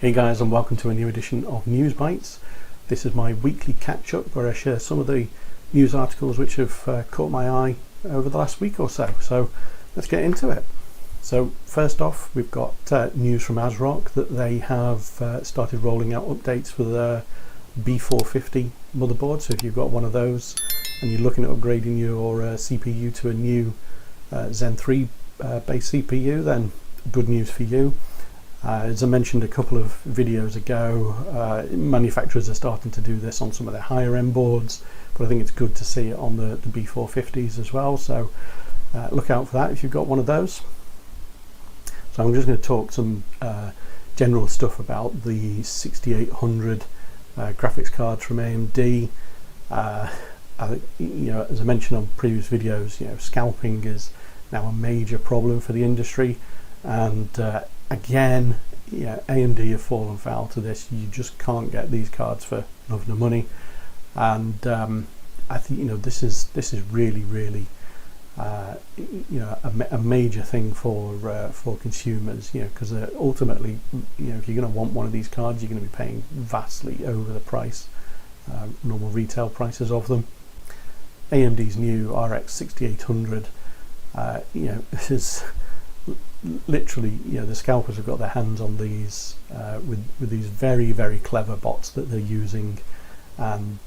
Hey guys, and welcome to a new edition of News Bytes. This is my weekly catch-up where I share some of the news articles which have caught my eye over the last week or so. So let's get into it. So first off, we've got news from ASRock that they have started rolling out updates for their B450 motherboard. So if you've got one of those and you're looking at upgrading your CPU to a new Zen 3 base CPU, then good news for you. As I mentioned a couple of videos ago, manufacturers are starting to do this on some of their higher end boards, but I think it's good to see it on the B450s as well, so look out for that if you've got one of those. So I'm just going to talk some general stuff about the 6800 graphics cards from AMD. As I mentioned on previous videos, scalping is now a major problem for the industry, and again, AMD have fallen foul to this. You just can't get these cards for enough money, and I think this is really a major thing for consumers, because ultimately, if you're going to want one of these cards, you're going to be paying vastly over the price, normal retail prices of them. AMD's new RX 6800, this is literally, the scalpers have got their hands on these with these very clever bots that they're using, and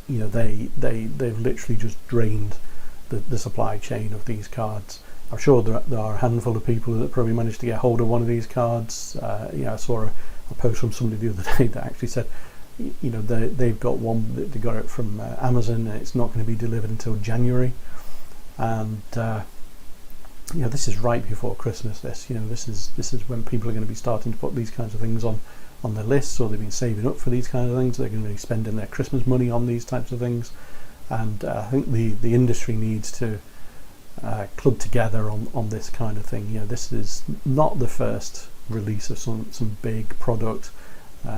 they've literally just drained the supply chain of these cards. I'm sure there are a handful of people that probably managed to get hold of one of these cards. I saw a post from somebody the other day that actually said, they've got one, they got it from Amazon, and it's not going to be delivered until January, and this is right before Christmas. This is when people are going to be starting to put these kinds of things on their lists, or they've been saving up for these kinds of things. They're going to be spending their Christmas money on these types of things, and I think the industry needs to club together on this kind of thing. This is not the first release of some big product.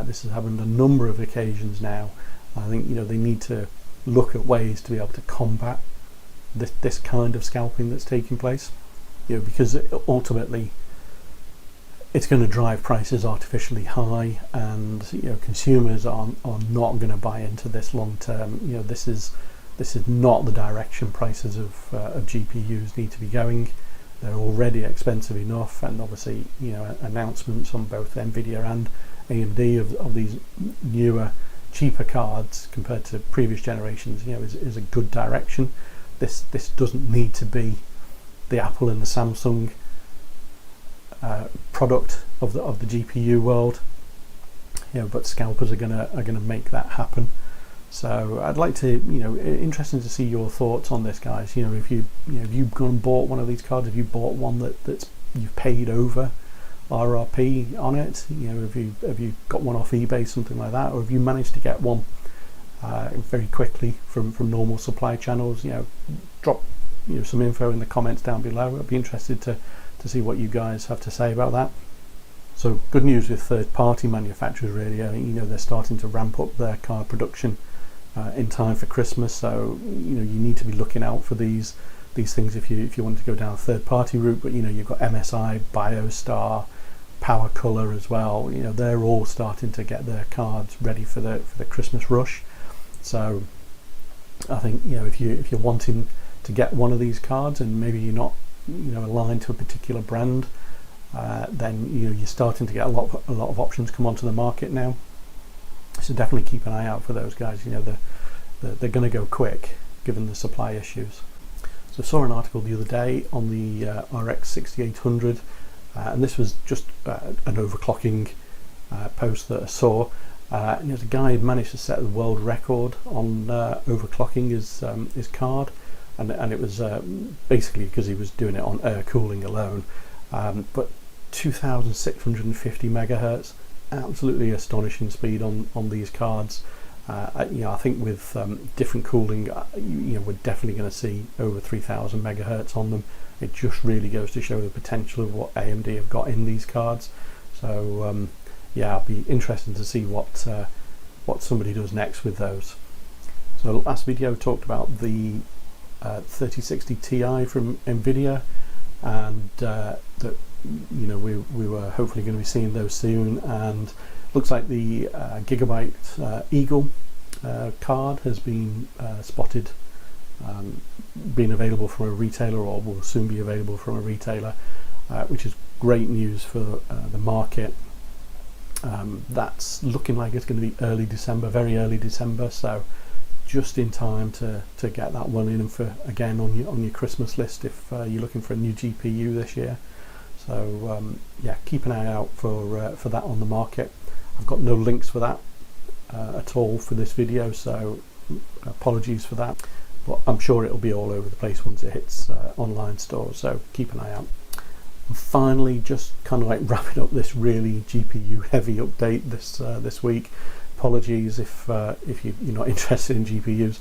This has happened a number of occasions now. I think they need to look at ways to be able to combat this kind of scalping that's taking place. Because ultimately it's going to drive prices artificially high, and consumers are not going to buy into this long term. This is not the direction prices of GPUs need to be going. They're already expensive enough, and obviously announcements on both Nvidia and AMD of these newer, cheaper cards compared to previous generations is a good direction. This doesn't need to be the Apple and the Samsung product of the GPU world, but scalpers are gonna make that happen. So I'd like to, interesting to see your thoughts on this, guys. If you've gone and bought one of these cards, if you bought one that's you've paid over RRP on it, have you got one off eBay, something like that, or have you managed to get one very quickly from normal supply channels? Drop some info in the comments down below. I'd be interested to see what you guys have to say about that. So good news with third-party manufacturers, really. They're starting to ramp up their card production in time for Christmas, so you need to be looking out for these things if you want to go down a third-party route. But you've got MSI, BioStar, Power Color as well. They're all starting to get their cards ready for the Christmas rush. So I think if you're wanting to get one of these cards and maybe you're not aligned to a particular brand, then you're starting to get a lot of options come onto the market now. So definitely keep an eye out for those guys. They're going to go quick given the supply issues. So I saw an article the other day on the RX 6800, and this was just an overclocking post that I saw. And there's a guy who managed to set the world record on overclocking his card. And it was basically because he was doing it on air cooling alone, but 2,650 megahertz, absolutely astonishing speed on these cards. I think with different cooling, we're definitely going to see over 3,000 megahertz on them. It just really goes to show the potential of what AMD have got in these cards. So I'll be interested to see what somebody does next with those. So last video talked about the 3060 Ti from Nvidia, and that you know, we were hopefully going to be seeing those soon, and looks like the Gigabyte Eagle card has been spotted, being available from a retailer, or will soon be available from a retailer, which is great news for the market. That's looking like it's going to be early December, very early December, so just in time to get that one in for, again, on your Christmas list if you're looking for a new GPU this year. So yeah, keep an eye out for that on the market. I've got no links for that at all for this video, so apologies for that, but I'm sure it'll be all over the place once it hits online stores, so keep an eye out. And finally, just kind of like wrapping up this really GPU heavy update this week. Apologies if you're not interested in GPUs,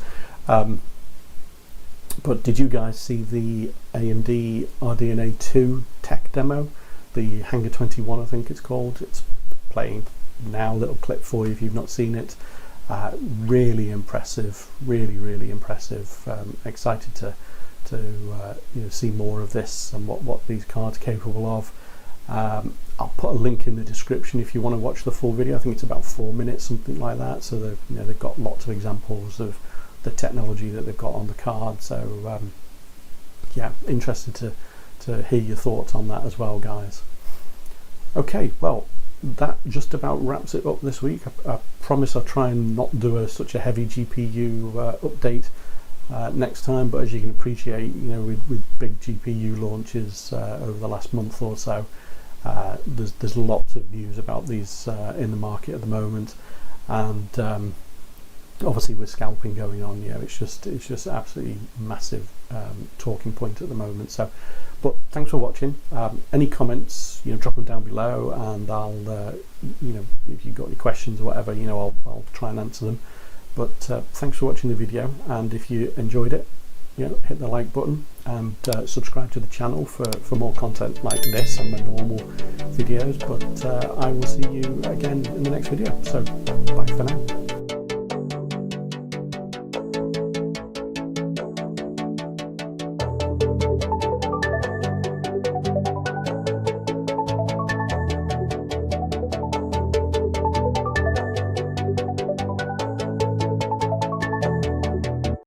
but did you guys see the AMD RDNA 2 tech demo? The Hangar 21, I think it's called. It's playing now. Little clip for you if you've not seen it. Really impressive, really impressive. Excited to you know, see more of this and what these cards are capable of. I'll put a link in the description if you want to watch the full video. I think it's about 4 minutes, something like that. So they've got lots of examples of the technology that they've got on the card. So yeah, interested to hear your thoughts on that as well, guys. Okay, well, that just about wraps it up this week. I promise I'll try and not do such a heavy GPU update next time, but as you can appreciate, you know, with big GPU launches over the last month or so, there's lots of news about these in the market at the moment, and obviously with scalping going on, yeah, it's just absolutely massive talking point at the moment. So, but thanks for watching. Any comments, you know, drop them down below, and I'll you know, if you've got any questions or whatever, you know, I'll try and answer them. But thanks for watching the video, and if you enjoyed it, you know, hit the like button and subscribe to the channel for more content like this and the normal videos. But I will see you again in the next video. So bye for now.